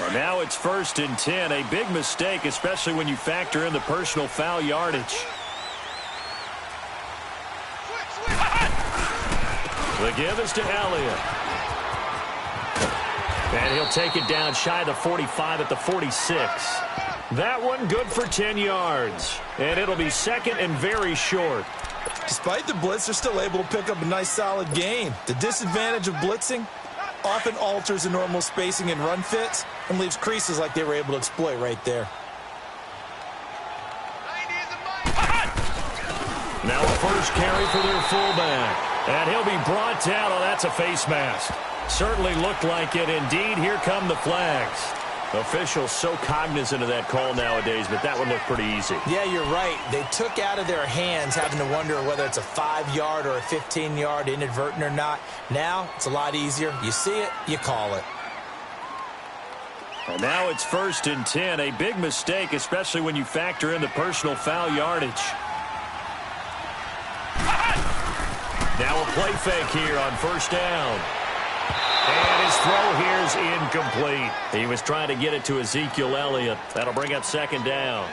And now it's 1st and 10. A big mistake, especially when you factor in the personal foul yardage. The give is to Elliott. And he'll take it down shy of the 45 at the 46. That one good for 10 yards. And it'll be second and very short. Despite the blitz, they're still able to pick up a nice solid gain. The disadvantage of blitzing often alters the normal spacing and run fits and leaves creases like they were able to exploit right there. Now a first carry for their fullback. And he'll be brought down. Oh, that's a face mask. Certainly looked like it. Indeed, here come the flags. Officials so cognizant of that call nowadays, but that one looked pretty easy. Yeah, you're right. They took out of their hands having to wonder whether it's a 5-yard or a 15-yard inadvertent or not. Now, it's a lot easier. You see it, you call it. And now it's 1st and 10. A big mistake, especially when you factor in the personal foul yardage. Now a play fake here on 1st down. And his throw here is incomplete. He was trying to get it to Ezekiel Elliott. That'll bring up 2nd down.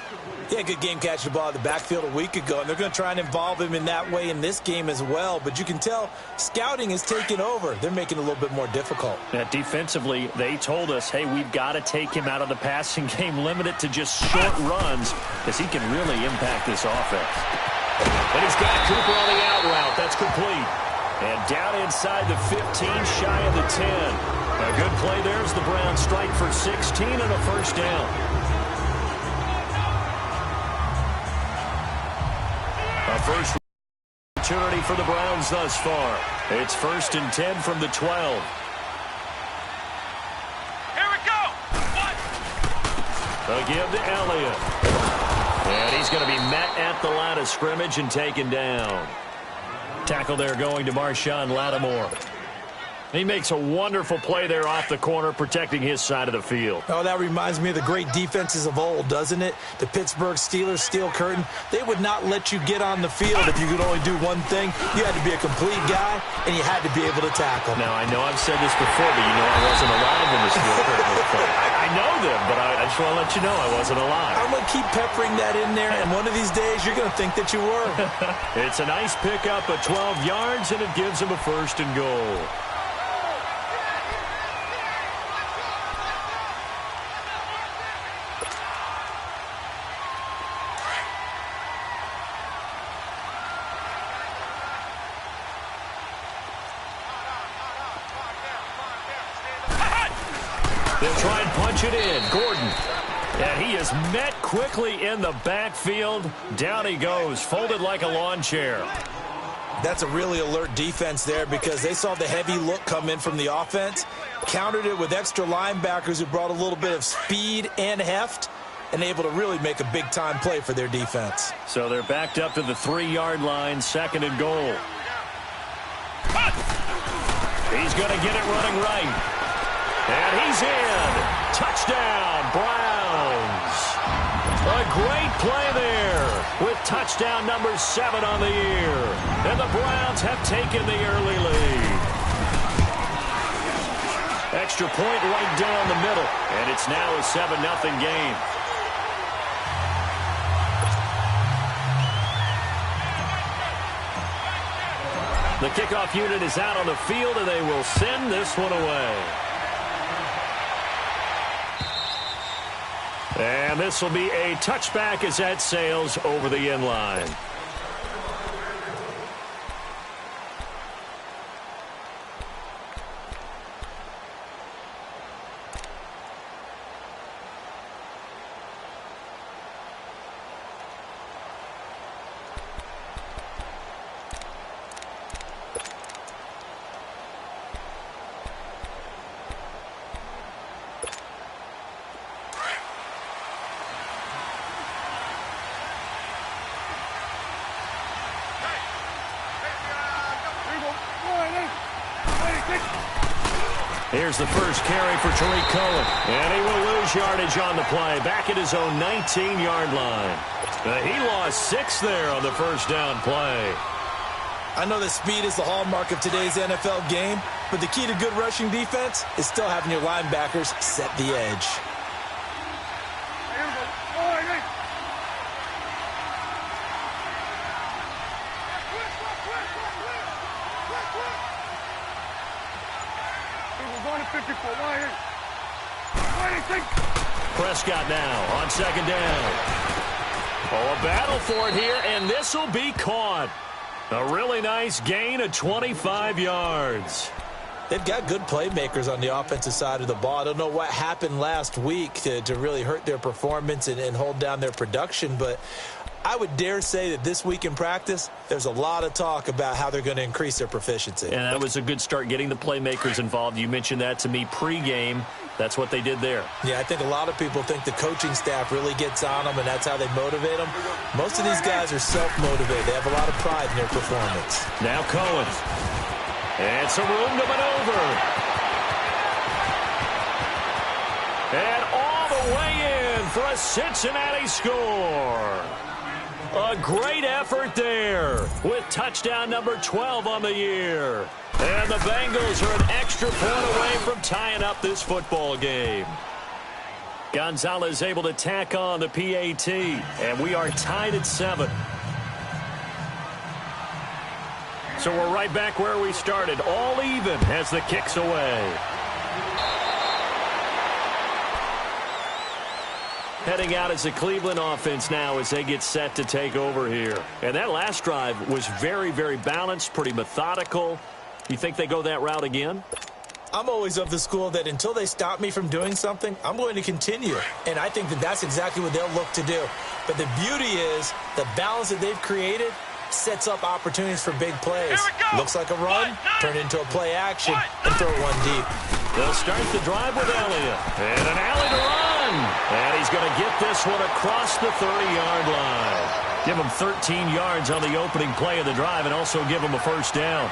Yeah, good game catching the ball in the backfield a week ago, and they're going to try and involve him in that way in this game as well. But you can tell scouting is taking over. They're making it a little bit more difficult. Defensively, they told us, hey, we've got to take him out of the passing game, limit it to just short runs, because he can really impact this offense. And he's got Cooper on the out route. That's complete. And down inside the 15, shy of the 10. A good play there as the Browns strike for 16 and a 1st down. A first opportunity for the Browns thus far. It's 1st and 10 from the 12. Here we go. A give to Elliott. And he's going to be met at the line of scrimmage and taken down. Tackle there going to Marshawn Lattimore. He makes a wonderful play there off the corner, protecting his side of the field. Oh, that reminds me of the great defenses of old, doesn't it? The Pittsburgh Steelers steel curtain. They would not let you get on the field if you could only do one thing. You had to be a complete guy, and you had to be able to tackle. Now, I know I've said this before, but you know I wasn't alive when the steel curtain was played. I know them, but I just want to let you know I wasn't alive. I'm going to keep peppering that in there, and one of these days you're going to think that you were. It's a nice pickup of 12 yards, and it gives him a 1st and goal. They'll try and punch it in. Gordon. And he is met quickly in the backfield. Down he goes, folded like a lawn chair. That's a really alert defense there because they saw the heavy look come in from the offense, countered it with extra linebackers who brought a little bit of speed and heft, and able to really make a big-time play for their defense. So they're backed up to the 3-yard line, 2nd and goal. He's going to get it running right. And he's in. Touchdown, Browns. A great play there with touchdown number 7 on the year. And the Browns have taken the early lead. Extra point right down the middle. And it's now a 7-0 game. The kickoff unit is out on the field, and they will send this one away. And this will be a touchback as that sails over the end line. Here's the first carry for Tariq Cohen. And he will lose yardage on the play. Back at his own 19-yard line. He lost 6 there on the first down play. I know that speed is the hallmark of today's NFL game, but the key to good rushing defense is still having your linebackers set the edge. Prescott now on second down. Oh, a battle for it here, and this will be caught. A really nice gain of 25 yards. They've got good playmakers on the offensive side of the ball. I don't know what happened last week to really hurt their performance and hold down their production, but I would dare say that this week in practice, there's a lot of talk about how they're going to increase their proficiency. And that was a good start, getting the playmakers involved. You mentioned that to me pregame. That's what they did there. Yeah, I think a lot of people think the coaching staff really gets on them, and that's how they motivate them. Most of these guys are self-motivated. They have a lot of pride in their performance. Now Cohen. And some room to maneuver. And all the way in for a Cincinnati score. A great effort there with touchdown number 12 on the year. And the Bengals are an extra point away from tying up this football game. Gonzalez able to tack on the PAT, and we are tied at 7. So we're right back where we started, all even as the kick's away. Heading out as the Cleveland offense now as they get set to take over here. And that last drive was very, very balanced, pretty methodical. You think they go that route again? I'm always of the school that until they stop me from doing something, I'm going to continue. And I think that that's exactly what they'll look to do. But the beauty is the balance that they've created sets up opportunities for big plays. Looks like a run, turn into a play action, and throw one deep. They'll start the drive with Elliott. And an alley to run. And he's going to get this one across the 30-yard line. Give him 13 yards on the opening play of the drive and also give him a first down.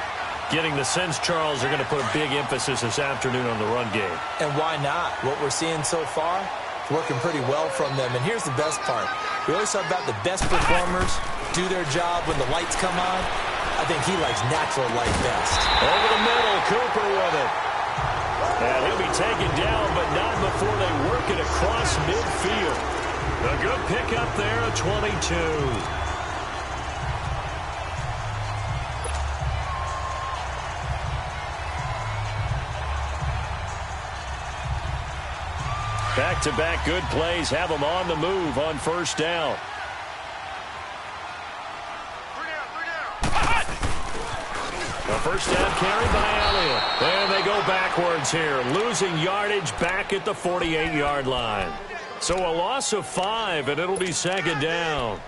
Getting the sense Charles are going to put a big emphasis this afternoon on the run game. And why not? What we're seeing so far is working pretty well from them. And here's the best part. We always talk about the best performers do their job when the lights come on. I think he likes natural light best. Over the middle, Cooper with it. And he'll be taken down, but not before they work it across midfield. A good pickup there at 22. Back-to-back good plays have them on the move on first down. A first down carry by Elliott. And they go backwards here, losing yardage back at the 48-yard line. So a loss of 5, and it'll be second down.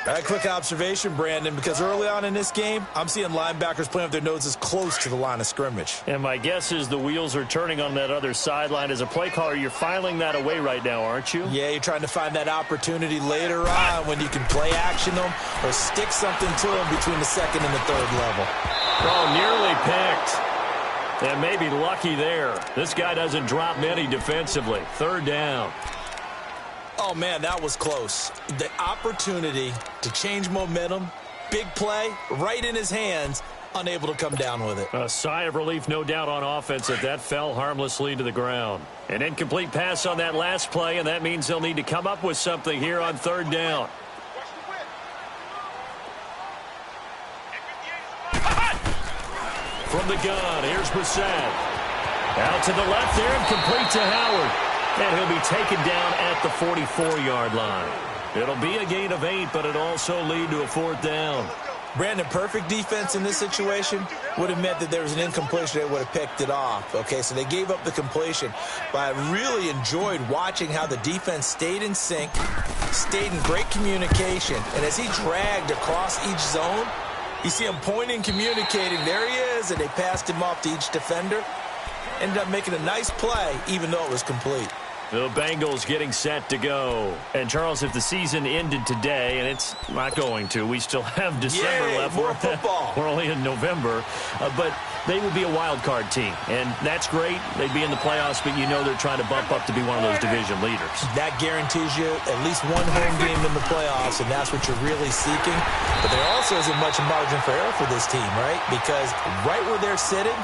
A quick observation, Brandon, because early on in this game, I'm seeing linebackers playing with their noses close to the line of scrimmage. And my guess is the wheels are turning on that other sideline. As a play caller, you're filing that away right now, aren't you? Yeah, you're trying to find that opportunity later on when you can play action them or stick something to them between the second and the third level. Oh, nearly picked. And maybe lucky there. This guy doesn't drop many defensively. Third down. Oh, man, that was close. The opportunity to change momentum, big play, right in his hands, unable to come down with it. A sigh of relief, no doubt, on offense that fell harmlessly to the ground. An incomplete pass on that last play, and that means they'll need to come up with something here on third down. From the gun, here's Brissett. Out to the left there and complete to Howard. And he'll be taken down at the 44-yard line. It'll be a gain of 8, but it'll also lead to a fourth down. Brandon, perfect defense in this situation would have meant that there was an incompletion. They would have picked it off. Okay, so they gave up the completion. But I really enjoyed watching how the defense stayed in sync, stayed in great communication. And as he dragged across each zone, you see him pointing, communicating. There he is, and they passed him off to each defender. Ended up making a nice play, even though it was complete. The Bengals getting set to go. And, Charles, if the season ended today, and it's not going to, we still have December left. More football. We're only in November. But they would be a wild card team. And that's great. They'd be in the playoffs, but you know they're trying to bump up to be one of those division leaders. That guarantees you at least one home game in the playoffs, and that's what you're really seeking. But there also isn't much margin for error for this team, right? Because right where they're sitting,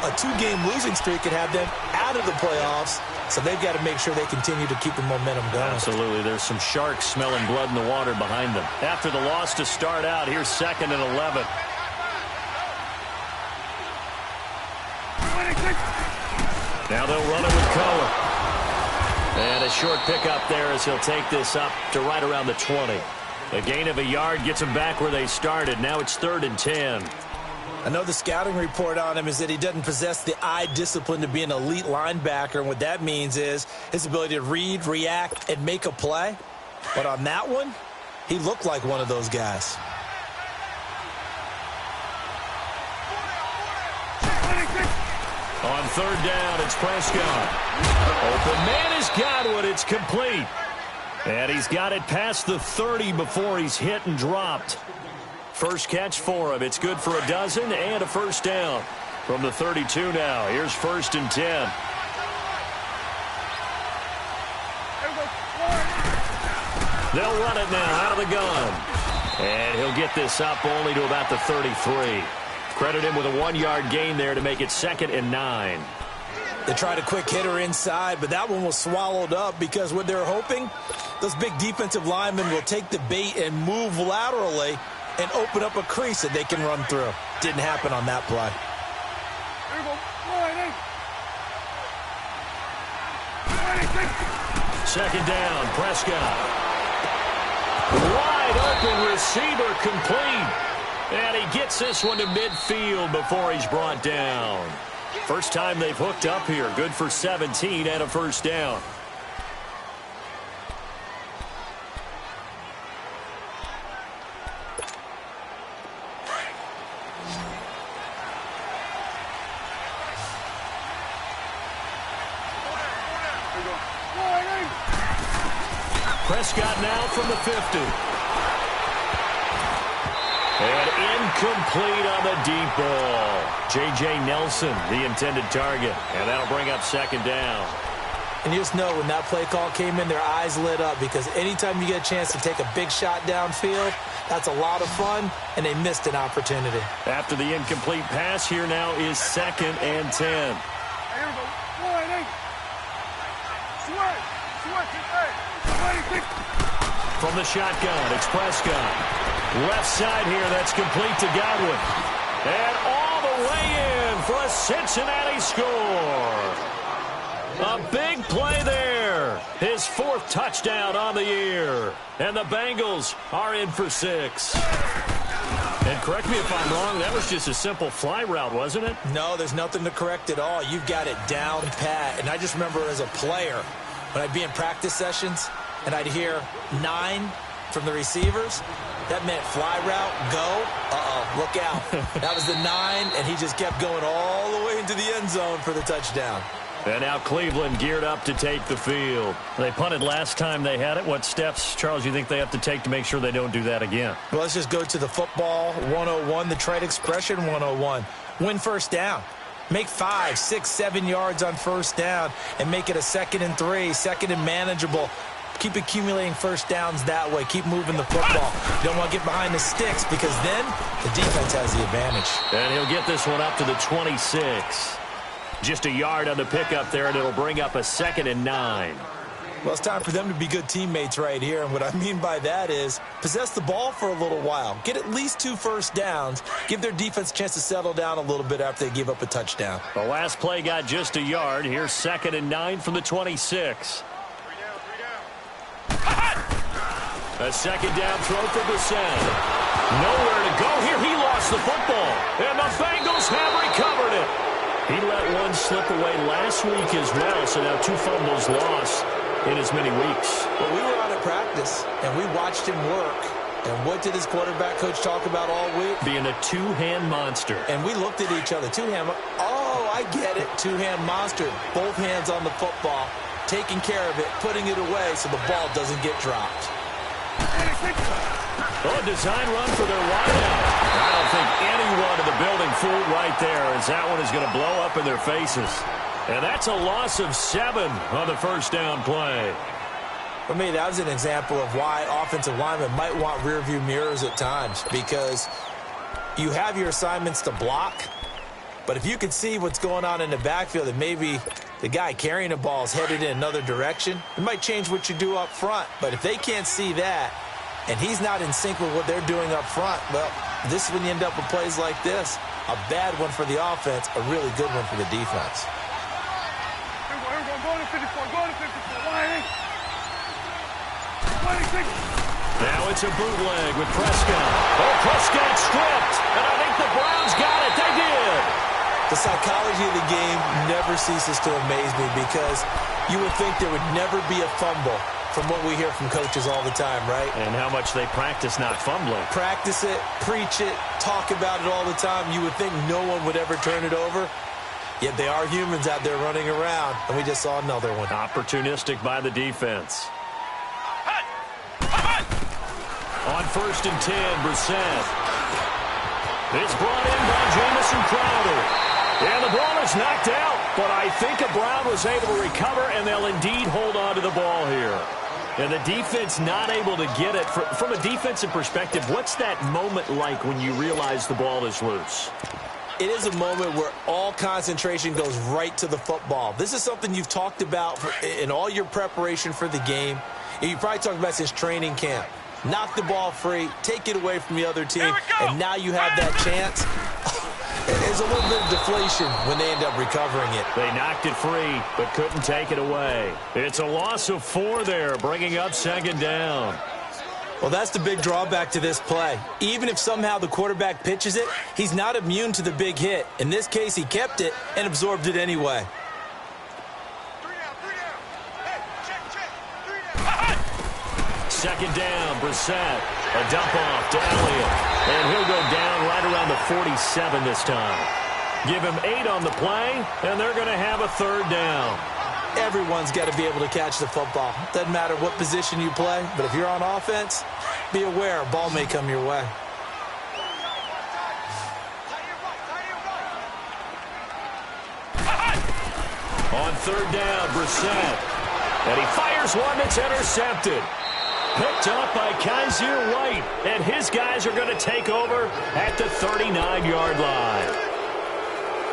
a two-game losing streak could have them out of the playoffs. So they've got to make sure they continue to keep the momentum going. Absolutely. There's some sharks smelling blood in the water behind them. After the loss to start out, here's 2nd and 11. Now they'll run it with Cohen. And a short pickup there as he'll take this up to right around the 20. A gain of a yard gets them back where they started. Now it's 3rd and 10. I know the scouting report on him is that he doesn't possess the eye discipline to be an elite linebacker, and what that means is his ability to read, react, and make a play. But on that one, he looked like one of those guys. On 3rd down, it's Prescott. Open man is Godwin. It's complete. And he's got it past the 30 before he's hit and dropped. First catch for him. It's good for a dozen and a first down. From the 32 now. Here's 1st and 10. They'll run it now out of the gun. And he'll get this up only to about the 33. Credit him with a 1-yard gain there to make it 2nd and 9. They tried a quick hitter inside, but that one was swallowed up because what they're hoping, those big defensive linemen will take the bait and move laterally and open up a crease that they can run through. Didn't happen on that play. Second down, Prescott. Wide open receiver complete. And he gets this one to midfield before he's brought down. First time they've hooked up here. Good for 17 and a first down. Prescott now from the 50. And incomplete on the deep ball. J.J. Nelson, the intended target. And that'll bring up 2nd down. And you just know when that play call came in, their eyes lit up because anytime you get a chance to take a big shot downfield, that's a lot of fun, and they missed an opportunity. After the incomplete pass, here now is 2nd and 10. From the shotgun, it's Prescott. Left side here, that's complete to Godwin. And all the way in for a Cincinnati score. A big play there. His 4th touchdown on the year. And the Bengals are in for 6. And correct me if I'm wrong, that was just a simple fly route, wasn't it? No, there's nothing to correct at all. You've got it down pat. And I just remember as a player, when I'd be in practice sessions, and I'd hear 9 from the receivers, that meant fly route, go, look out. That was the 9, and he just kept going all the way into the end zone for the touchdown. And now Cleveland geared up to take the field. They punted last time they had it. What steps, Charles, you think they have to take to make sure they don't do that again? Well, let's just go to the football 101, the trade expression 101. Win first down. Make 5, 6, 7 yards on first down and make it a 2nd and 3, 2nd and manageable. Keep accumulating first downs that way. Keep moving the football. You don't want to get behind the sticks because then the defense has the advantage. And he'll get this one up to the 26. Just a yard on the pickup there, and it'll bring up a 2nd and 9. Well, it's time for them to be good teammates right here. And what I mean by that is possess the ball for a little while. Get at least 2 first downs. Give their defense a chance to settle down a little bit after they give up a touchdown. The last play got just a yard. Here's 2nd and 9 from the 26. A 2nd down throw for Brissett. Nowhere to go here. He lost the football. And the Bengals have recovered it. He let one slip away last week as well. So now 2 fumbles lost in as many weeks. Well, we were out of practice, and we watched him work. And what did his quarterback coach talk about all week? Being a 2-hand monster. And we looked at each other. 2-hand. Oh, I get it. 2-hand monster. Both hands on the football. taking care of it, putting it away so the ball doesn't get dropped. Oh, a design run for their wideout. I don't think anyone in the building fooled right there, as that one is going to blow up in their faces. And that's a loss of 7 on the first down play. For me, that was an example of why offensive linemen might want rearview mirrors at times, because you have your assignments to block, but if you can see what's going on in the backfield and maybe the guy carrying the ball is headed in another direction, it might change what you do up front. But if they can't see that and he's not in sync with what they're doing up front, well, this is when you end up with plays like this. A bad one for the offense, a really good one for the defense. Now it's a bootleg with Prescott. Oh, Prescott stripped, and I think the Browns got it. They did. The psychology of the game never ceases to amaze me, because you would think there would never be a fumble from what we hear from coaches all the time, right? And how much they practice not fumbling. Practice it, preach it, talk about it all the time. You would think no one would ever turn it over. Yet they are humans out there running around, and we just saw another one. Opportunistic by the defense. On 1st and 10, Brissett. It's brought in by Jamison Crowder. And the ball is knocked out, but I think Brown was able to recover, and they'll indeed hold on to the ball here. And the defense not able to get it. From a defensive perspective, what's that moment like when you realize the ball is loose? It is a moment where all concentration goes right to the football. This is something you've talked about in all your preparation for the game. You probably talked about since training camp. Knock the ball free, take it away from the other team, and now you have that chance. There's a little bit of deflation when they end up recovering it. They knocked it free, but couldn't take it away. It's a loss of 4 there, bringing up 2nd down. Well, that's the big drawback to this play. Even if somehow the quarterback pitches it, he's not immune to the big hit. In this case, he kept it and absorbed it anyway. Second down, Brissett. A dump off to Elliott. And he'll go down right around the 47 this time. Give him 8 on the play, and they're going to have a 3rd down. Everyone's got to be able to catch the football. Doesn't matter what position you play, but if you're on offense, be aware a ball may come your way. On 3rd down, Brissett. And he fires one that's intercepted. Picked up by Kaiser White, and his guys are going to take over at the 39-yard line.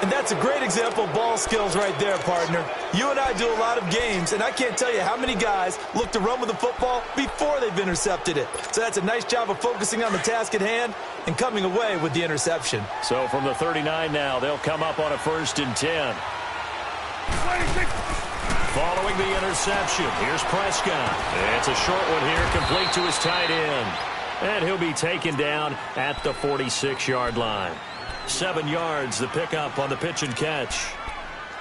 And that's a great example of ball skills right there, partner. You and I do a lot of games, and I can't tell you how many guys look to run with the football before they've intercepted it. So that's a nice job of focusing on the task at hand and coming away with the interception. So from the 39 now, they'll come up on a 1st and 10. Following the interception, here's Prescott. It's a short one here, complete to his tight end. And he'll be taken down at the 46-yard line. 7 yards, the pickup on the pitch and catch.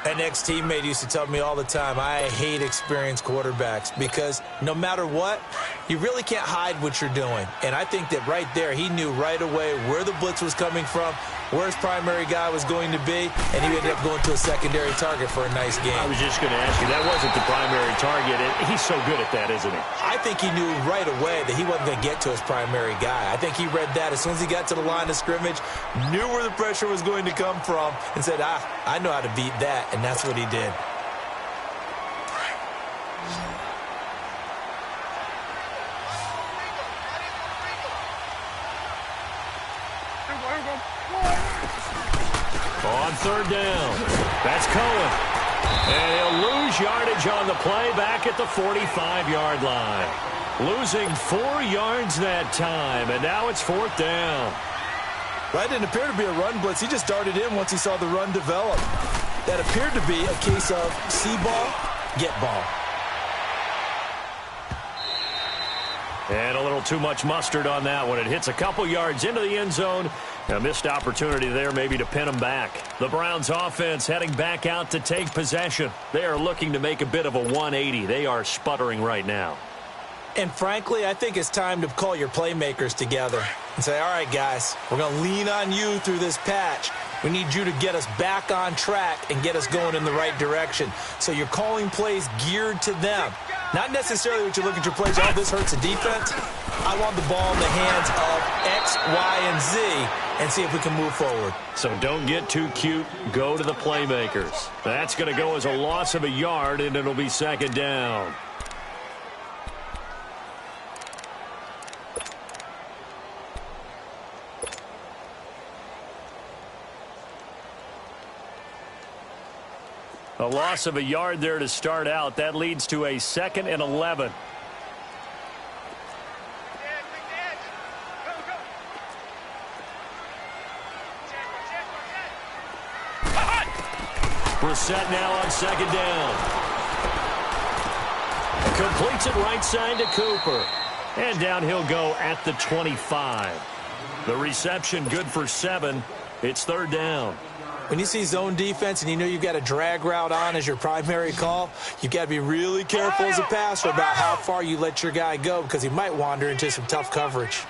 An ex-teammate used to tell me all the time, I hate experienced quarterbacks, because no matter what, you really can't hide what you're doing. And I think that right there, he knew right away where the blitz was coming from, where his primary guy was going to be, and he ended up going to a secondary target for a nice game. I was just going to ask you, that wasn't the primary target. He's so good at that, isn't he? I think he knew right away that he wasn't going to get to his primary guy. I think he read that as soon as he got to the line of scrimmage, knew where the pressure was going to come from, and said, I know how to beat that, and that's what he did. On 3rd down, that's Cohen. And he'll lose yardage on the play back at the 45-yard line. Losing 4 yards that time, and now it's 4th down. Right, didn't appear to be a run blitz. He just darted in once he saw the run develop. That appeared to be a case of see ball, get ball. And a little too much mustard on that one. It hits a couple yards into the end zone. A missed opportunity there maybe to pin them back. The Browns offense heading back out to take possession. They are looking to make a bit of a 180. They are sputtering right now. And frankly, I think it's time to call your playmakers together and say, all right, guys, we're going to lean on you through this patch. We need you to get us back on track and get us going in the right direction. So you're calling plays geared to them. Not necessarily what you look at your plays, oh, this hurts the defense. I want the ball in the hands of X, Y, and Z and see if we can move forward. So don't get too cute. Go to the playmakers. That's going to go as a loss of a yard, and it'll be 2nd down. A loss of a yard there to start out. That leads to a 2nd and 11. Brissett now on 2nd down. Completes it right side to Cooper. And down he'll go at the 25. The reception good for 7. It's 3rd down. When you see zone defense and you know you've got a drag route on as your primary call, you've got to be really careful as a passer about how far you let your guy go because he might wander into some tough coverage.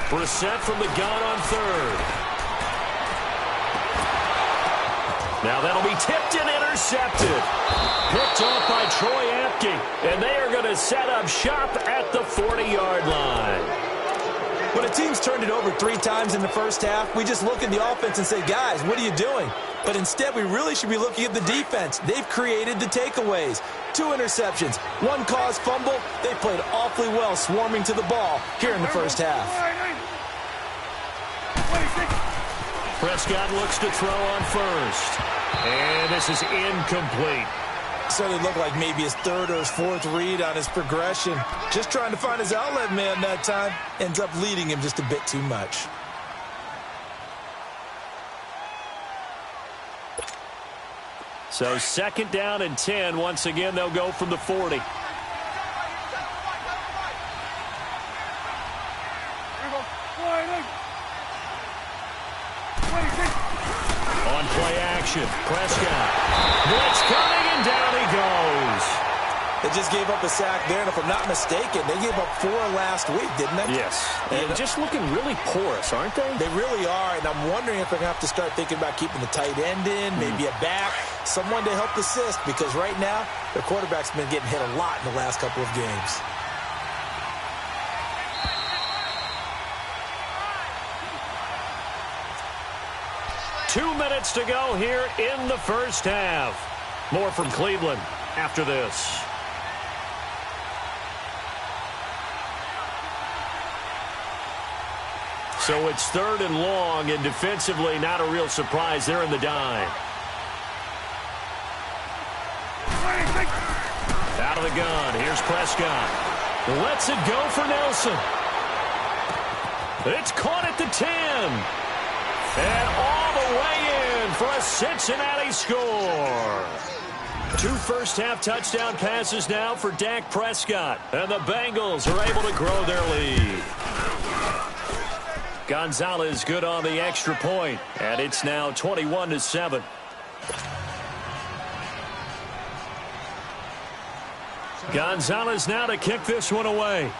Brissett from the gun on 3rd. Now that'll be tipped and intercepted. Picked off by Troy Apke. And they are going to set up shop at the 40-yard line. When a team's turned it over 3 times in the first half, we just look at the offense and say, guys, what are you doing? But instead, we really should be looking at the defense. They've created the takeaways. 2 interceptions, 1 caused fumble. They played awfully well swarming to the ball here in the first half. Prescott looks to throw on 1st. And this is incomplete. Certainly looked like maybe his 3rd or his 4th read on his progression. Just trying to find his outlet man that time. Ends up leading him just a bit too much. So 2nd down and 10. Once again, they'll go from the 40. On play action, Prescott. Blitz coming, and down he goes. They just gave up a sack there, and if I'm not mistaken, they gave up 4 last week, didn't they? Yes. And just looking really porous, aren't they? They really are, and I'm wondering if they're going to have to start thinking about keeping the tight end in, maybe a back, someone to help assist, because right now, their quarterback's been getting hit a lot in the last couple of games. Two minutes to go here in the first half. More from Cleveland after this. So it's 3rd and long, and defensively not a real surprise. They're in the dime. Out of the gun. Here's Prescott. Lets it go for Nelson. It's caught at the 10. And all the way in for a Cincinnati score. 2 first-half touchdown passes now for Dak Prescott. And the Bengals are able to grow their lead. Gonzalez good on the extra point. And it's now 21-7. Gonzalez now to kick this one away.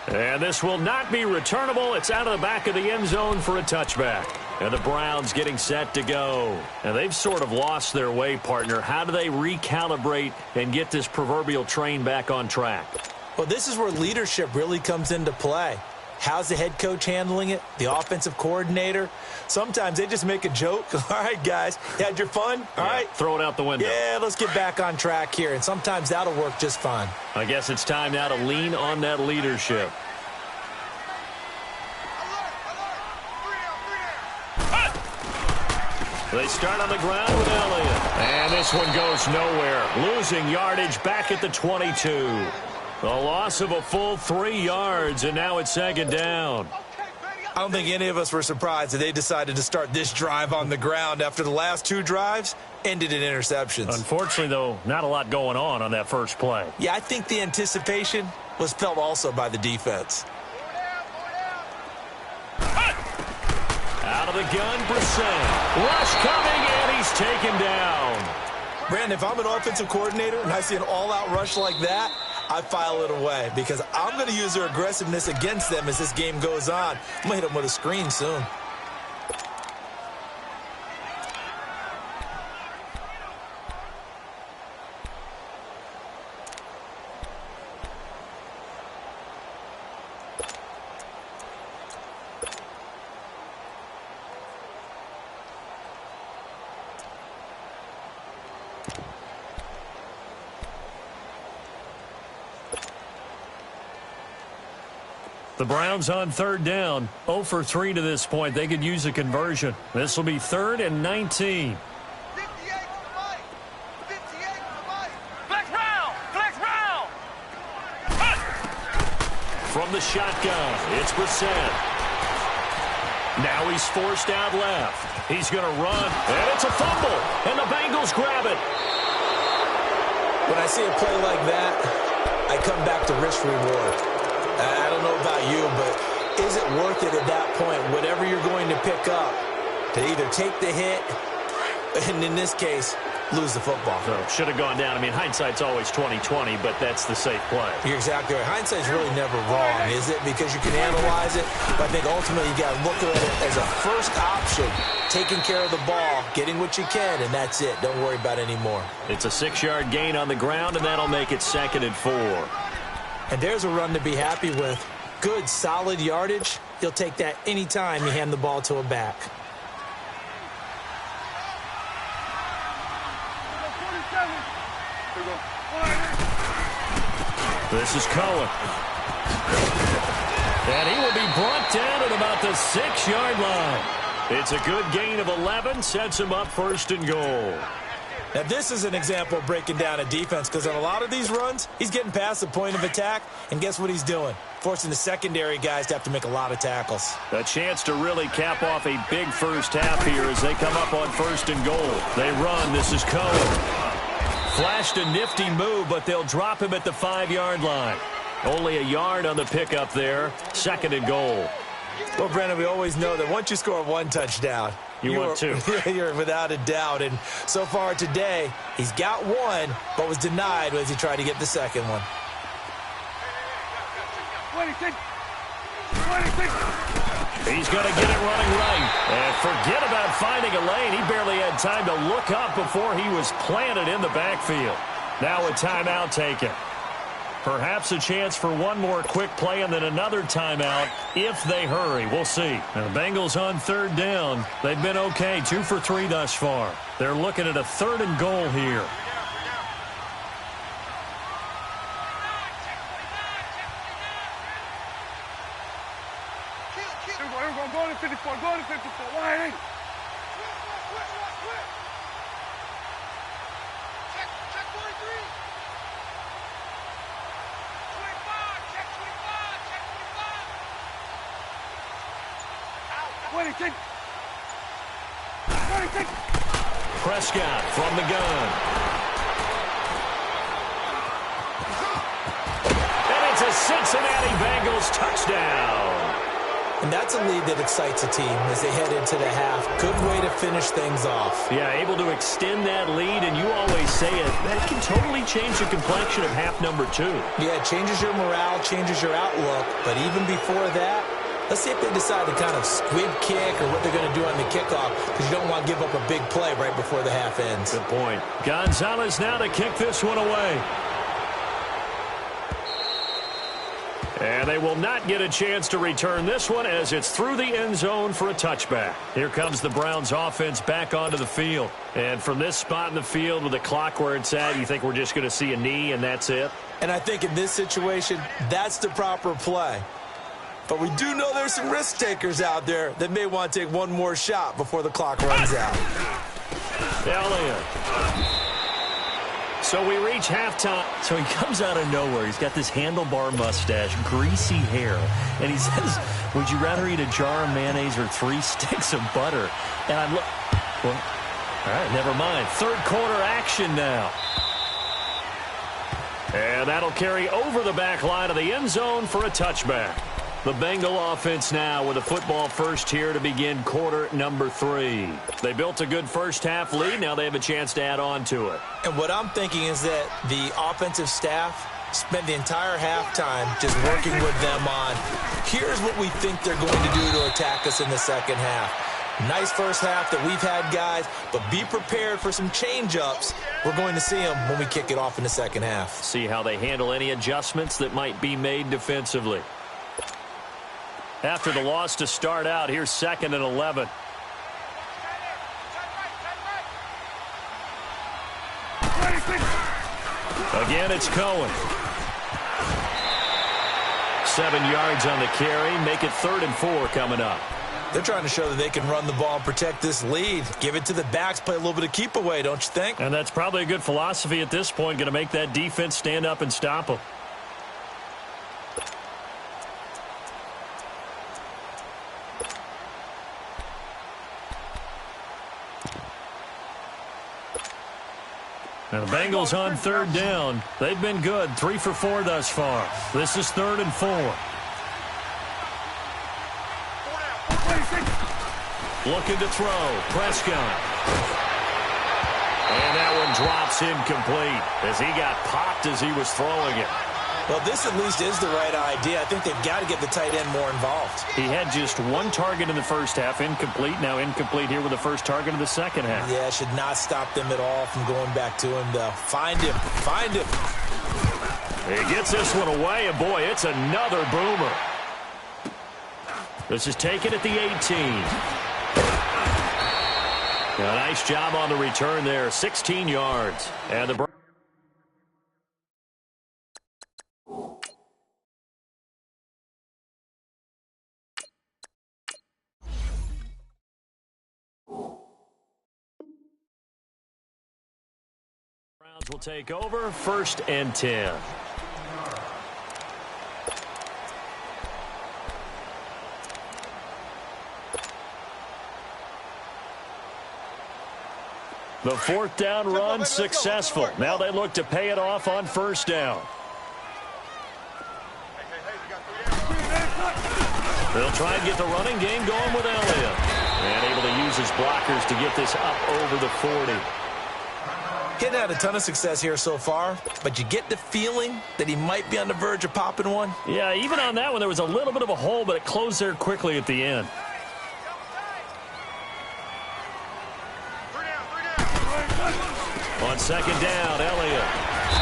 And this will not be returnable. It's out of the back of the end zone for a touchback. And the Browns getting set to go. And they've sort of lost their way, partner. How do they recalibrate and get this proverbial train back on track? Well, this is where leadership really comes into play. How's the head coach handling it? The offensive coordinator? Sometimes they just make a joke. All right, guys, you had your fun? All right. Throw it out the window. Yeah, let's get back on track here. And sometimes that'll work just fine. I guess it's time now to lean on that leadership. They start on the ground with Elliott. And this one goes nowhere. Losing yardage back at the 22. A loss of a full 3 yards, and now it's 2nd down. I don't think any of us were surprised that they decided to start this drive on the ground after the last 2 drives ended in interceptions. Unfortunately, though, not a lot going on that first play. Yeah, I think the anticipation was felt also by the defense. Out of the gun, Brissett. Rush coming, and he's taken down. Brandon, if I'm an offensive coordinator and I see an all-out rush like that, I file it away because I'm going to use their aggressiveness against them as this game goes on. I'm going to hit them with a screen soon. The Browns on third down, 0 for 3 to this point. They could use a conversion. This will be 3rd and 19. From the shotgun, it's Brissett. Now he's forced out left. He's going to run, and it's a fumble, and the Bengals grab it. When I see a play like that, I come back to risk-reward. I don't know about you, but is it worth it at that point, whatever you're going to pick up, to either take the hit, and in this case, lose the football? So should have gone down. I mean, hindsight's always 20/20, but that's the safe play. You're exactly right. Hindsight's really never wrong, is it? Because you can analyze it, but I think ultimately you got to look at it as a first option, taking care of the ball, getting what you can, and that's it. Don't worry about it anymore. It's a 6-yard gain on the ground, and that'll make it 2nd and 4. And there's a run to be happy with. Good, solid yardage. You'll take that anytime you hand the ball to a back. This is Cohen. And he will be brought down at about the 6-yard line. It's a good gain of 11, sets him up 1st and goal. Now, this is an example of breaking down a defense because on a lot of these runs, he's getting past the point of attack, and guess what he's doing? Forcing the secondary guys to have to make a lot of tackles. A chance to really cap off a big first half here as they come up on 1st and goal. They run. This is Cohen. Flashed a nifty move, but they'll drop him at the 5-yard line. Only a yard on the pickup there. 2nd and goal. Well, Brandon, we always know that once you score 1 touchdown, you want 2. You're without a doubt. And so far today, he's got 1, but was denied as he tried to get the 2nd one. He's going to get it running right. And forget about finding a lane. He barely had time to look up before he was planted in the backfield. Now a timeout taken. Perhaps a chance for one more quick play and then another timeout if they hurry. We'll see. Now, the Bengals on 3rd down. They've been okay, 2 for 3 thus far. They're looking at a 3rd and goal here. Go to 54, go to 54, wide. Check 43. 25, check 25. 26. Prescott from the gun. And it's a Cincinnati Bengals touchdown. And that's a lead that excites a team as they head into the half. Good way to finish things off. Yeah, able to extend that lead, and you always say it, that can totally change the complexion of half number 2. Yeah, it changes your morale, changes your outlook. But even before that, let's see if they decide to kind of squib kick or what they're going to do on the kickoff, because you don't want to give up a big play right before the half ends. Good point. Gonzalez now to kick this one away. And they will not get a chance to return this one as it's through the end zone for a touchback. Here comes the Browns offense back onto the field. And from this spot in the field with the clock where it's at, you think we're just going to see a knee and that's it? And I think in this situation, that's the proper play. But we do know there's some risk takers out there that may want to take one more shot before the clock runs out. Elliott. So we reach halftime. So he comes out of nowhere. He's got this handlebar mustache, greasy hair. And he says, would you rather eat a jar of mayonnaise or 3 sticks of butter? And I'm well, all right, never mind. 3rd quarter action now. And that'll carry over the back line of the end zone for a touchback. The Bengal offense now with a football first here to begin quarter number 3. They built a good first half lead. Now they have a chance to add on to it. And what I'm thinking is that the offensive staff spent the entire halftime just working with them on, here's what we think they're going to do to attack us in the second half. Nice first half that we've had, guys, but be prepared for some change-ups. We're going to see them when we kick it off in the second half. See how they handle any adjustments that might be made defensively. After the loss to start out, here's 2nd and 11. Again, it's Cohen. 7 yards on the carry. Make it 3rd and 4 coming up. They're trying to show that they can run the ball and protect this lead. Give it to the backs, play a little bit of keep away, don't you think? And that's probably a good philosophy at this point, going to make that defense stand up and stop them. And the Bengals on 3rd down. They've been good, 3 for 4 thus far. This is 3rd and 4. Looking to throw. Prescott. And that one drops incomplete as he got popped as he was throwing it. Well, this at least is the right idea. I think they've got to get the tight end more involved. He had just 1 target in the first half, incomplete. Now incomplete here with the first target of the second half. Yeah, should not stop them at all from going back to him, though. Find him. Find him. He gets this one away, and boy, it's another boomer. This is taken at the 18. A nice job on the return there, 16 yards. And the Browns will take over, 1st and 10. The 4th down run successful. Now they look to pay it off on 1st down. They'll try and get the running game going with Elliott. And able to use his blockers to get this up over the 40. Getting had a ton of success here so far, but you get the feeling that he might be on the verge of popping one. Yeah, even on that one, there was a little bit of a hole, but it closed there quickly at the end. On 2nd down, Elliott.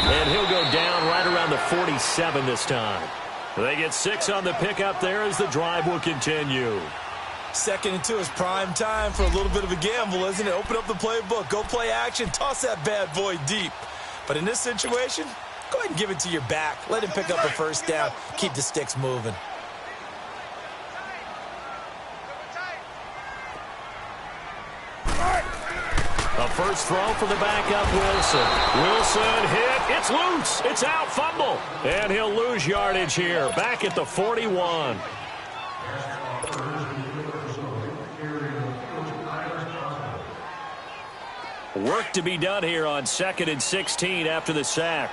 And he'll go down right around the 47 this time. They get 6 on the pickup there as the drive will continue. 2nd and 2 is prime time for a little bit of a gamble, isn't it? Open up the playbook, go play action, toss that bad boy deep. But in this situation, go ahead and give it to your back. Let him pick up a 1st down. Keep the sticks moving. A first throw for the backup, Wilson. Wilson hit. It's loose. It's out. Fumble. And he'll lose yardage here. Back at the 41. Work to be done here on 2nd and 16 after the sack.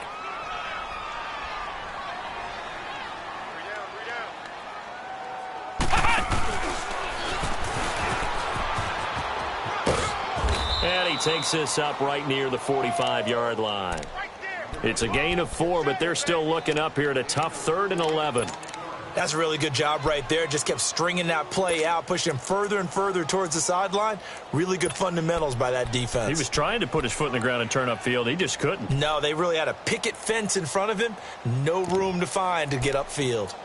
And he takes this up right near the 45-yard line. It's a gain of 4, but they're still looking up here at a tough 3rd and 11. That's a really good job right there. Just kept stringing that play out, pushing him further and further towards the sideline. Really good fundamentals by that defense. He was trying to put his foot in the ground and turn upfield. He just couldn't. No, they really had a picket fence in front of him. No room to find to get upfield.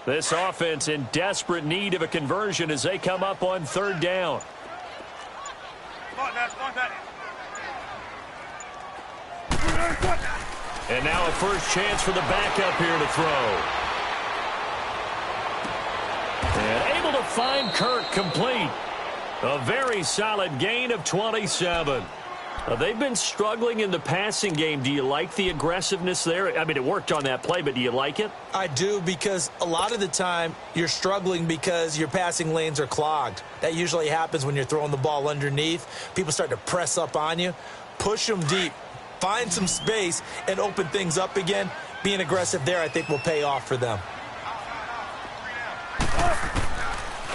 This offense in desperate need of a conversion as they come up on 3rd down. And now a first chance for the backup here to throw. And able to find Kirk complete. A very solid gain of 27. They've been struggling in the passing game. Do you like the aggressiveness there? I mean, it worked on that play, but do you like it? I do, because a lot of the time you're struggling because your passing lanes are clogged. That usually happens when you're throwing the ball underneath. People start to press up on you. Push them deep. Find some space and open things up again. Being aggressive there, I think, will pay off for them.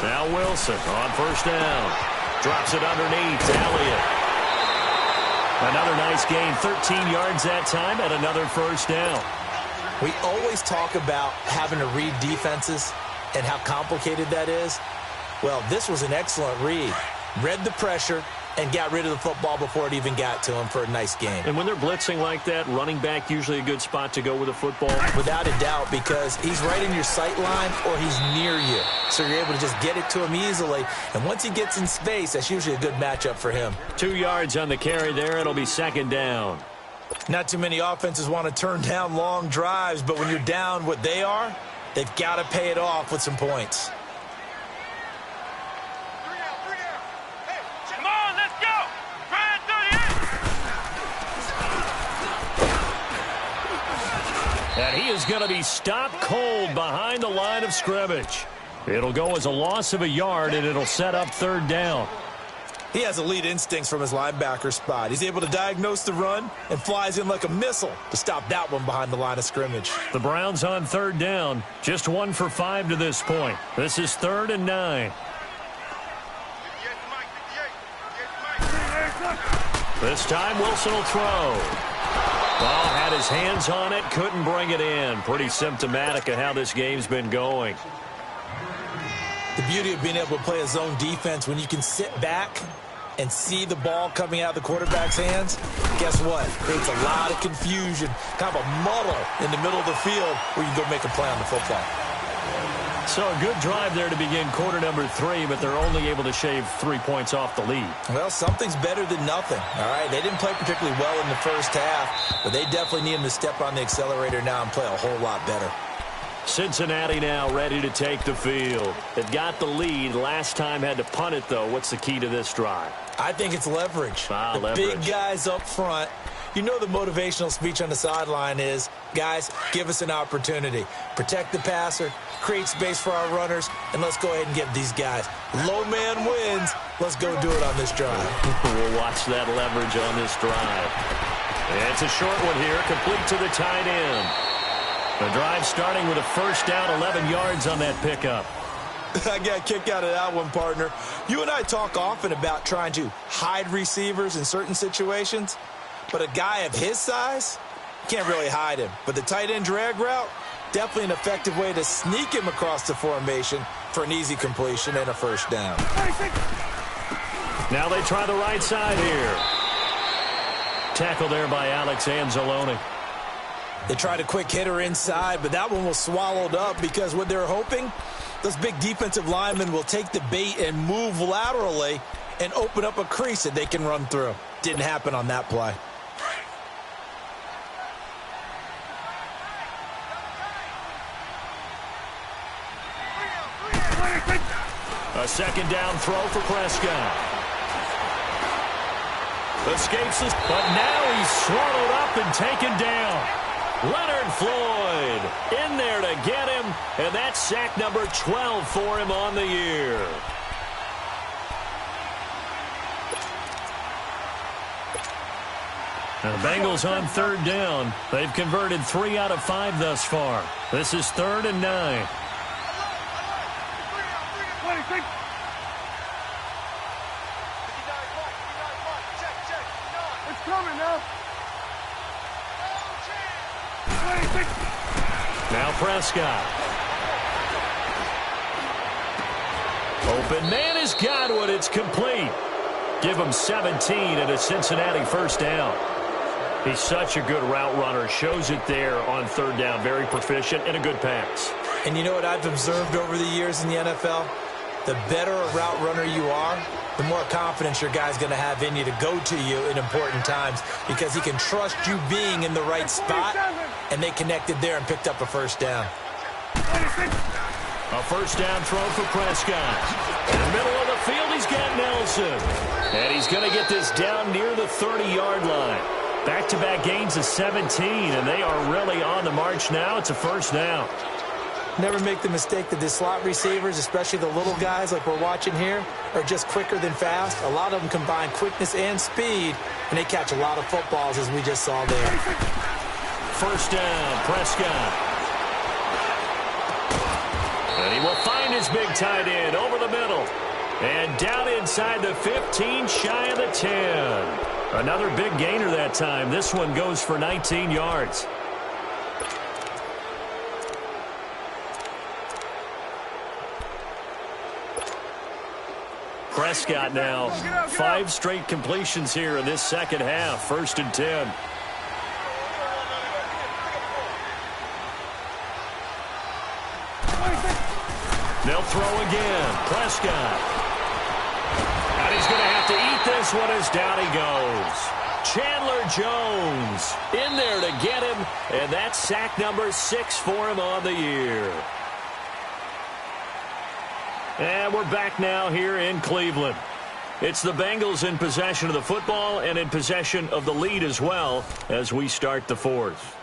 Now Wilson on 1st down. Drops it underneath. Elliott. Another nice gain. 13 yards that time and another first down. We always talk about having to read defenses and how complicated that is. Well, this was an excellent read. Read the pressure and got rid of the football before it even got to him for a nice game. And when they're blitzing like that, running back usually a good spot to go with a football? Without a doubt, because he's right in your sight line or he's near you. So you're able to just get it to him easily. And once he gets in space, that's usually a good matchup for him. 2 yards on the carry there. It'll be second down. Not too many offenses want to turn down long drives, but when you're down what they are, they've got to pay it off with some points. Come on, let's go. Try it, And he is going to be stopped cold behind the line of scrimmage. It'll go as a loss of a yard, and it'll set up third down. He has elite instincts from his linebacker spot. He's able to diagnose the run and flies in like a missile to stop that one behind the line of scrimmage. The Browns on third down, just 1 for 5 to this point. This is 3rd and 9. This time Wilson will throw. Ball had his hands on it, couldn't bring it in. Pretty symptomatic of how this game's been going. The beauty of being able to play a zone defense when you can sit back and see the ball coming out of the quarterback's hands, guess what? Creates a lot of confusion, kind of a muddle in the middle of the field where you can go make a play on the football. So a good drive there to begin quarter number 3, but they're only able to shave 3 points off the lead. Well, something's better than nothing, all right? They didn't play particularly well in the first half, but they definitely need them to step on the accelerator now and play a whole lot better. Cincinnati now ready to take the field. They've got the lead. Last time had to punt it, though. What's the key to this drive? I think it's leverage. The leverage. Big guys up front. You know the motivational speech on the sideline is, guys, give us an opportunity. Protect the passer, create space for our runners, and let's go ahead and get these guys. Low man wins. Let's go do it on this drive. We'll watch that leverage on this drive. It's a short one here, complete to the tight end. The drive starting with a first down, 11 yards on that pickup. I got a kick out of that one, partner. You and I talk often about trying to hide receivers in certain situations, but a guy of his size, can't really hide him. But the tight end drag route, definitely an effective way to sneak him across the formation for an easy completion and a first down. Now they try the right side here. Tackle there by Alex Anzalone. They tried a quick hitter inside, but that one was swallowed up because what they're hoping, those big defensive linemen will take the bait and move laterally and open up a crease that they can run through. Didn't happen on that play. A second down throw for Prescott. Escapes this, but now he's swallowed up and taken down. Leonard Floyd in there to get him, and that's sack number 12 for him on the year. Now the Bengals on third down. They've converted 3 out of 5 thus far. This is 3rd and 9. It's coming now. Now Prescott. Open man has got one. It's complete. Give him 17 and a Cincinnati first down. He's such a good route runner. Shows it there on third down. Very proficient and a good pass. And you know what I've observed over the years in the NFL? The better a route runner you are, the more confidence your guy's going to have in you to go to you in important times because he can trust you being in the right spot, and they connected there and picked up a first down. A first down throw for Prescott. In the middle of the field, he's got Nelson. And he's going to get this down near the 30-yard line. Back-to-back gains of 17, and they are really on the march now. It's a first down. Never make the mistake that the slot receivers, especially the little guys like we're watching here, are just quicker than fast. A lot of them combine quickness and speed, and they catch a lot of footballs, as we just saw there. First down, Prescott. And he will find his big tight end over the middle. And down inside the 15, shy of the 10. Another big gainer that time. This one goes for 19 yards. Prescott now, 5 straight completions here in this second half. 1st and 10. They'll throw again. Prescott. And he's going to have to eat this one as down he goes. Chandler Jones in there to get him, and that's sack number 6 for him on the year. And we're back now here in Cleveland. It's the Bengals in possession of the football and in possession of the lead as well as we start the 4th.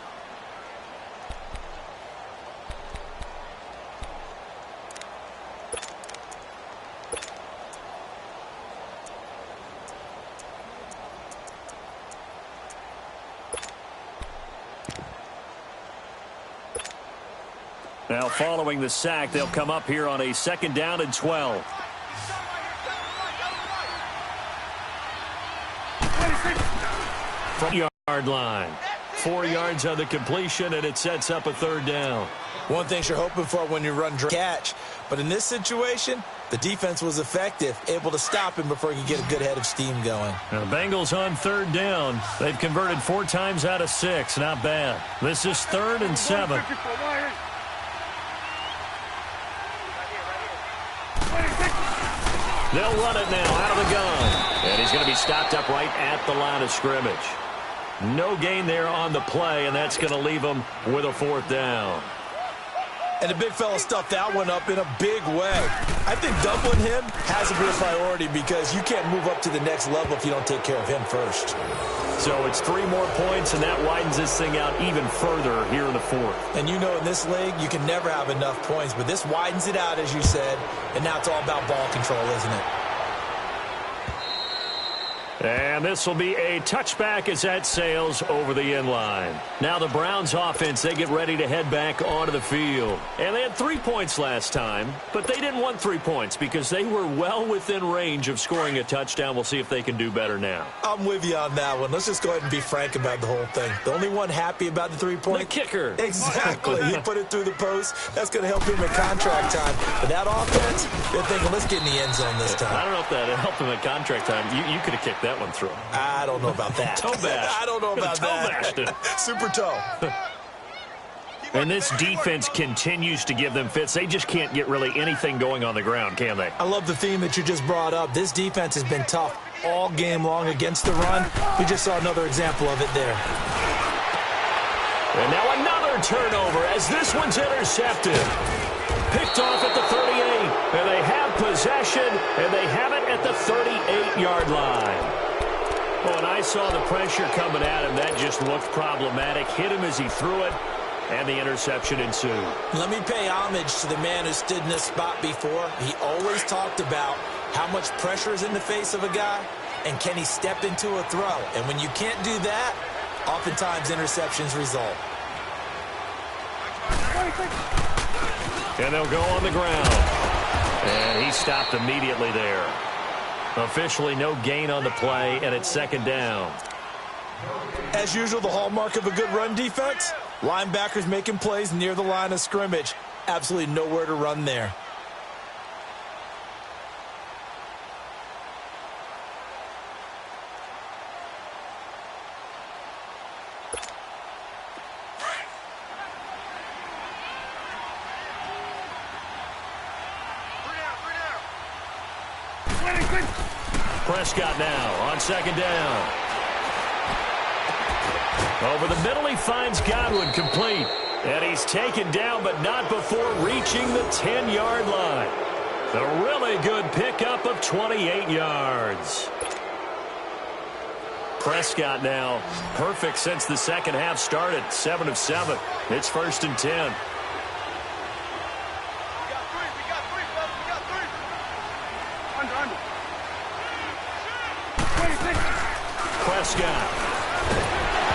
Now, following the sack, they'll come up here on a 2nd down and 12. Front yard line. 4 yards on the completion, and it sets up a 3rd down. One thing you're hoping for when you run catch, but in this situation, the defense was effective, able to stop him before he could get a good head of steam going. Now, Bengals on 3rd down. They've converted 4 times out of 6. Not bad. This is 3rd and 7. They'll run it now out of the gun. And he's going to be stopped up right at the line of scrimmage. No gain there on the play, and that's going to leave him with a 4th down. And the big fella stuffed that one up in a big way. I think doubling him has to be a priority because you can't move up to the next level if you don't take care of him first. So it's 3 more points, and that widens this thing out even further here in the 4th. And you know in this league, you can never have enough points, but this widens it out, as you said, and now it's all about ball control, isn't it? And this will be a touchback as that sails over the end line. Now the Browns offense, they get ready to head back onto the field. And they had 3 points last time, but they didn't want 3 points because they were well within range of scoring a touchdown. We'll see if they can do better now. I'm with you on that one. Let's just go ahead and be frank about the whole thing. The only one happy about the 3-point? The kicker. Exactly. He put it through the post. That's going to help him in contract time. But that offense, they're thinking, let's get in the end zone this time. I don't know if that helped him in contract time. You could have kicked that one through. I don't know about that. Toe bash. I don't know about that. Super toe. And this defense continues to give them fits. They just can't get really anything going on the ground, can they? I love the theme that you just brought up. This defense has been tough all game long against the run. We just saw another example of it there. And now another turnover as this one's intercepted. Picked off at the 38. And they have possession, and they have it at the 38-yard line. Oh, and I saw the pressure coming at him. That just looked problematic. Hit him as he threw it, and the interception ensued. Let me pay homage to the man who stood in this spot before. He always talked about how much pressure is in the face of a guy, and can he step into a throw. And when you can't do that, oftentimes interceptions result. And they'll go on the ground. And he stopped immediately there. Officially no gain on the play, and it's 2nd down. As usual, the hallmark of a good run defense, linebackers making plays near the line of scrimmage. Absolutely nowhere to run there. Prescott now on 2nd down. Over the middle, he finds Godwin complete. And he's taken down, but not before reaching the 10-yard line. A really good pickup of 28 yards. Prescott now perfect since the second half started. 7 of 7. It's 1st and 10. Prescott.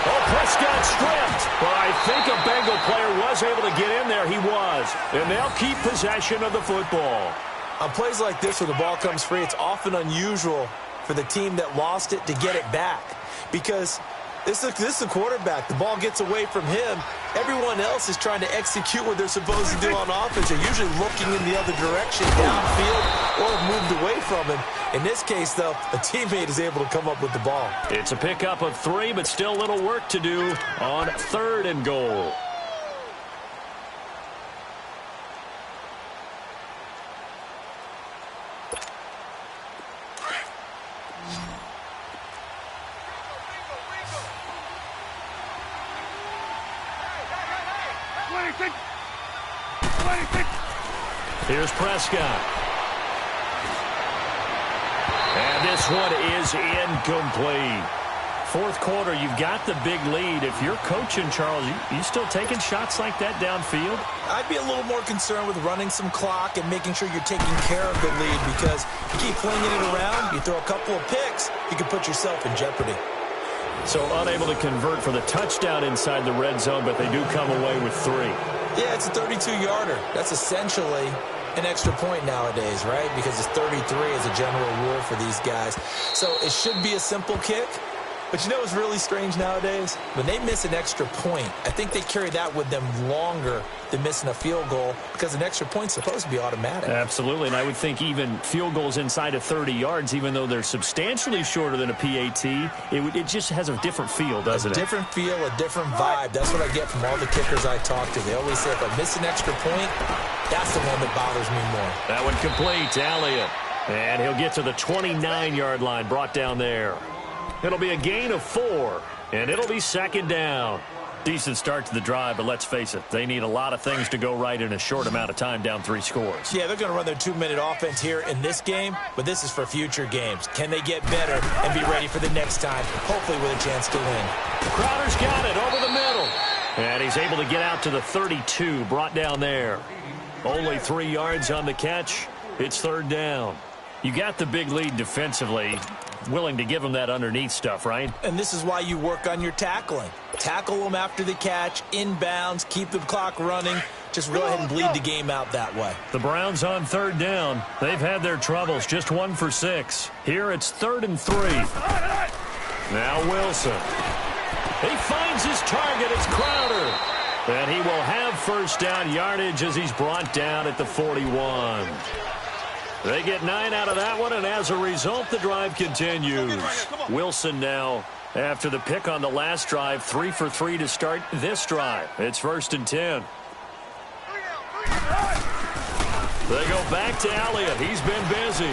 Oh, Prescott stripped. Well, I think a Bengal player was able to get in there. He was. And they'll keep possession of the football. On plays like this where the ball comes free, it's often unusual for the team that lost it to get it back because this is the quarterback. The ball gets away from him. Everyone else is trying to execute what they're supposed to do on offense. They're usually looking in the other direction, downfield, or have moved away from him. In this case, though, a teammate is able to come up with the ball. It's a pickup of 3, but still little work to do on 3rd and goal. Here's Prescott. And this one is incomplete. 4th quarter, you've got the big lead. If you're coaching, Charles, you still taking shots like that downfield? I'd be a little more concerned with running some clock and making sure you're taking care of the lead because you keep flinging it around, you throw a couple of picks, you can put yourself in jeopardy. So unable to convert for the touchdown inside the red zone, but they do come away with 3. Yeah, it's a 32-yarder. That's essentially an extra point nowadays, right? Because it's 33 as a general rule for these guys. So it should be a simple kick. But you know what's really strange nowadays? When they miss an extra point, I think they carry that with them longer than missing a field goal because an extra point's supposed to be automatic. Absolutely, and I would think even field goals inside of 30 yards, even though they're substantially shorter than a PAT, it just has a different feel, doesn't it? A different feel, a different vibe. That's what I get from all the kickers I talk to. They always say if I miss an extra point, that's the one that bothers me more. That one complete to Elliott. And he'll get to the 29-yard line, brought down there. It'll be a gain of 4, and it'll be 2nd down. Decent start to the drive, but let's face it, they need a lot of things to go right in a short amount of time, down 3 scores. Yeah, they're going to run their 2-minute offense here in this game, but this is for future games. Can they get better and be ready for the next time, hopefully with a chance to win? Crowder's got it over the middle. And he's able to get out to the 32, brought down there. Only 3 yards on the catch. It's 3rd down. You got the big lead defensively. Willing to give them that underneath stuff, right? And this is why you work on your tackling. Tackle them after the catch, inbounds, keep the clock running. Just go ahead and bleed the game out that way. The Browns on 3rd down. They've had their troubles, just 1 for 6. Here it's 3rd and 3. Now Wilson. He finds his target. It's Crowder. And he will have 1st down yardage as he's brought down at the 41. They get 9 out of that one, and as a result, the drive continues. Wilson now, after the pick on the last drive, 3 for 3 to start this drive. It's 1st and 10. They go back to Elliott. He's been busy.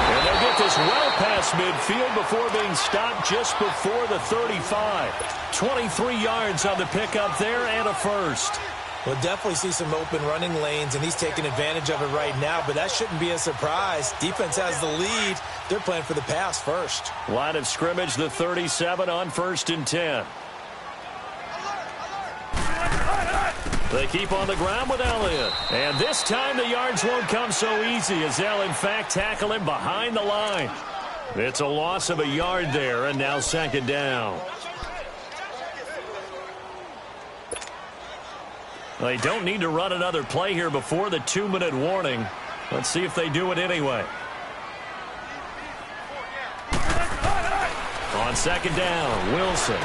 And they'll get this well past midfield before being stopped just before the 35. 23 yards on the pickup there and a 1st. We'll definitely see some open running lanes, and he's taking advantage of it right now, but that shouldn't be a surprise. Defense has the lead. They're playing for the pass first. Line of scrimmage, the 37 on 1st and 10. They keep on the ground with Elliott. And this time the yards won't come so easy as they'll, in fact, tackle him behind the line. It's a loss of a yard there, and now 2nd down. They don't need to run another play here before the 2-minute warning. Let's see if they do it anyway. On 2nd down, Wilson.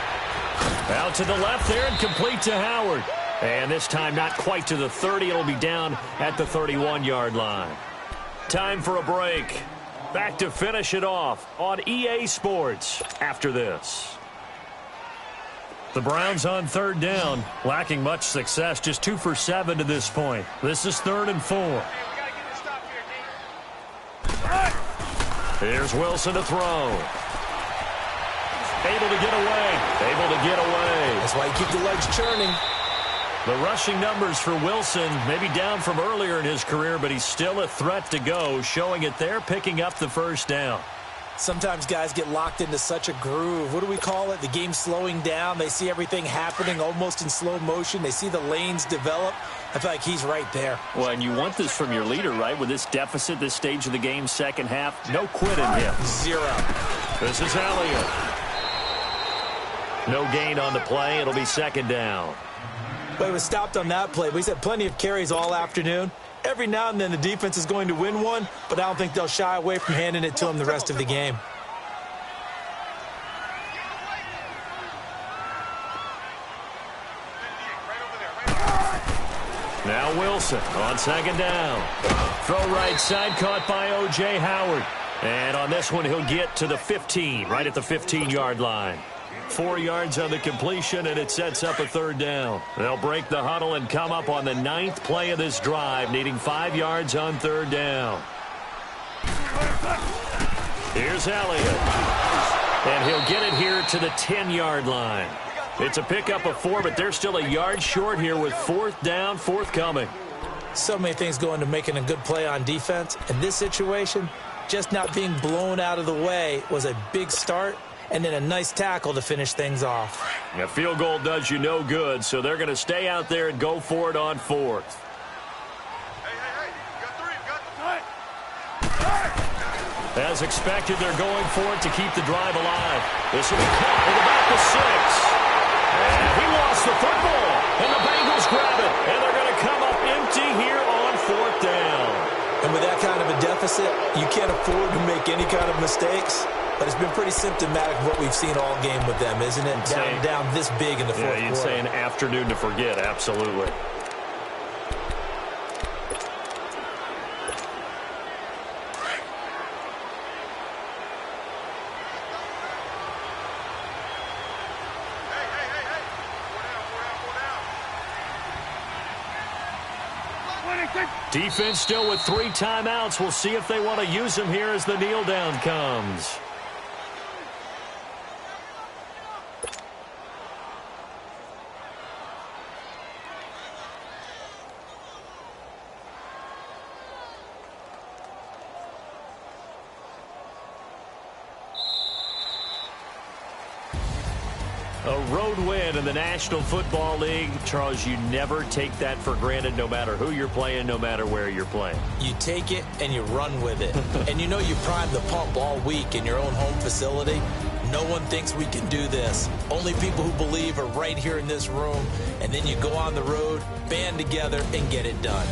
Out to the left there and complete to Howard. And this time not quite to the 30. It'll be down at the 31-yard line. Time for a break. Back to finish it off on EA Sports after this. The Browns on 3rd down, lacking much success, just 2 for 7 to this point. This is 3rd and 4. Here's Wilson to throw. Able to get away. Able to get away. That's why you keep the legs churning. The rushing numbers for Wilson, maybe down from earlier in his career, but he's still a threat to go, showing it there, picking up the 1st down. Sometimes guys get locked into such a groove. What do we call it? The game's slowing down. They see everything happening almost in slow motion. They see the lanes develop. I feel like he's right there. Well, and you want this from your leader, right? With this deficit, this stage of the game, 2nd half, no quit in him. 0. This is Elliott. No gain on the play. It'll be 2nd down. But he was stopped on that play. But he's had plenty of carries all afternoon. Every now and then the defense is going to win one, but I don't think they'll shy away from handing it to them the rest of the game. Now Wilson on second down. Throw right side, caught by O.J. Howard. And on this one, he'll get to the 15, right at the 15-yard line. 4 yards on the completion, and it sets up a third down. They'll break the huddle and come up on the 9th play of this drive, needing 5 yards on third down. Here's Elliott. And he'll get it here to the 10-yard line. It's a pickup of 4, but they're still a yard short here with 4th down forthcoming. So many things go into making a good play on defense. In this situation, just not being blown out of the way was a big start, and then a nice tackle to finish things off. A field goal does you no good, so they're going to stay out there and go for it on 4th. As expected, they're going for it to keep the drive alive. This will be caught at about the 6. And he lost the football, and the Bengals grab it, and they're going to come up empty here on 4th down. And with that kind of a deficit, you can't afford to make any kind of mistakes. But it's been pretty symptomatic of what we've seen all game with them, isn't it? Down this big in the fourth quarter. Yeah, you'd say an afternoon to forget, absolutely. Defense still with 3 timeouts. We'll see if they want to use them here as the kneel down comes. A road win in the National Football League. Charles, you never take that for granted, no matter who you're playing, no matter where you're playing. You take it and you run with it. And you know you primed the pump all week in your own home facility. No one thinks we can do this. Only people who believe are right here in this room. And then you go on the road, band together, and get it done.